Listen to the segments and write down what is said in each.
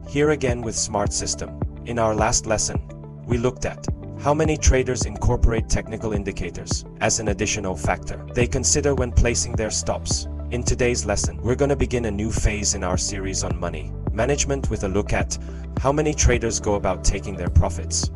Here again with Smart System. In our last lesson, we looked at how many traders incorporate technical indicators as an additional factor they consider when placing their stops. In today's lesson, we're going to begin a new phase in our series on money management with a look at how many traders go about taking their profits.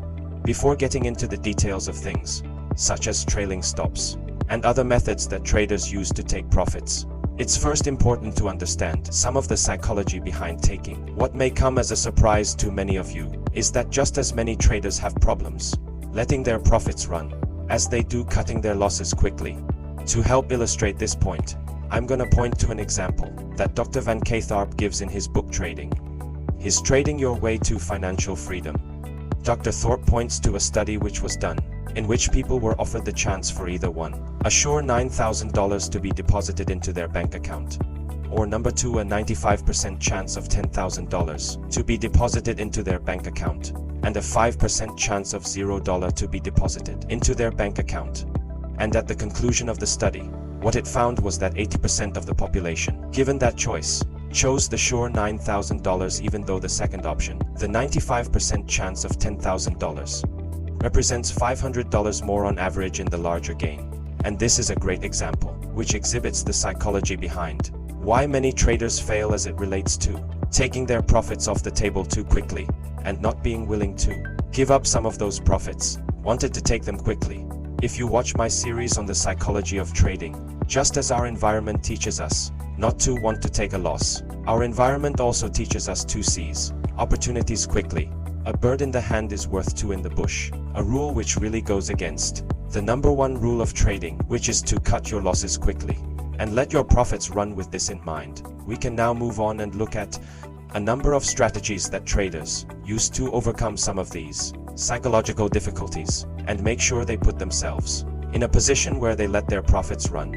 Before getting into the details of things, such as trailing stops and other methods that traders use to take profits, it's first important to understand some of the psychology behind taking. What may come as a surprise to many of you is that just as many traders have problems letting their profits run as they do cutting their losses quickly. To help illustrate this point, I'm going to point to an example that Dr. Van Catharp gives in his book Trading. His Trading Your Way to Financial Freedom. Dr. Thorpe points to a study which was done, in which people were offered the chance for either 1, a sure $9,000 to be deposited into their bank account, or number 2, a 95% chance of $10,000 to be deposited into their bank account, and a 5% chance of $0 to be deposited into their bank account. And at the conclusion of the study, what it found was that 80% of the population, given that choice, chose the sure $9,000 even though the second option, the 95% chance of $10,000, represents $500 more on average in the larger gain. And this is a great example, which exhibits the psychology behind why many traders fail as it relates to taking their profits off the table too quickly and not being willing to give up some of those profits, wanted to take them quickly. If you watch my series on the psychology of trading, just as our environment teaches us not to want to take a loss, our environment also teaches us to seize opportunities quickly. A bird in the hand is worth 2 in the bush, a rule which really goes against the number 1 rule of trading, which is to cut your losses quickly and let your profits run. With this in mind, we can now move on and look at a number of strategies that traders use to overcome some of these psychological difficulties and make sure they put themselves in a position where they let their profits run.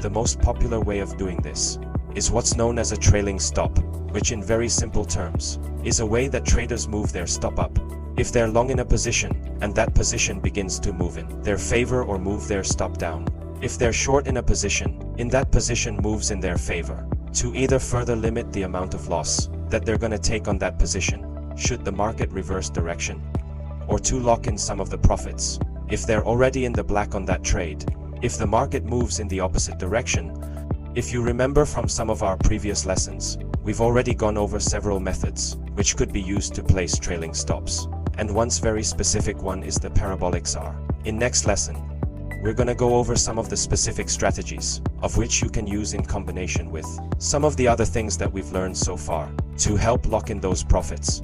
The most popular way of doing this is what's known as a trailing stop, which in very simple terms is a way that traders move their stop up if they're long in a position and that position begins to move in their favor, or move their stop down if they're short in a position and that position moves in their favor, to either further limit the amount of loss that they're going to take on that position should the market reverse direction, or to lock in some of the profits if they're already in the black on that trade if the market moves in the opposite direction. If you remember from some of our previous lessons, we've already gone over several methods which could be used to place trailing stops, and one's very specific one is the parabolic SAR. In next lesson, we're going to go over some of the specific strategies of which you can use in combination with some of the other things that we've learned so far to help lock in those profits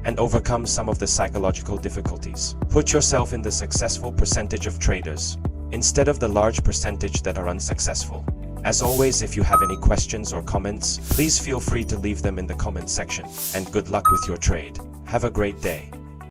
and overcome some of the psychological difficulties. Put yourself in the successful percentage of traders instead of the large percentage that are unsuccessful. As always, if you have any questions or comments, please feel free to leave them in the comment section, and good luck with your trade. Have a great day.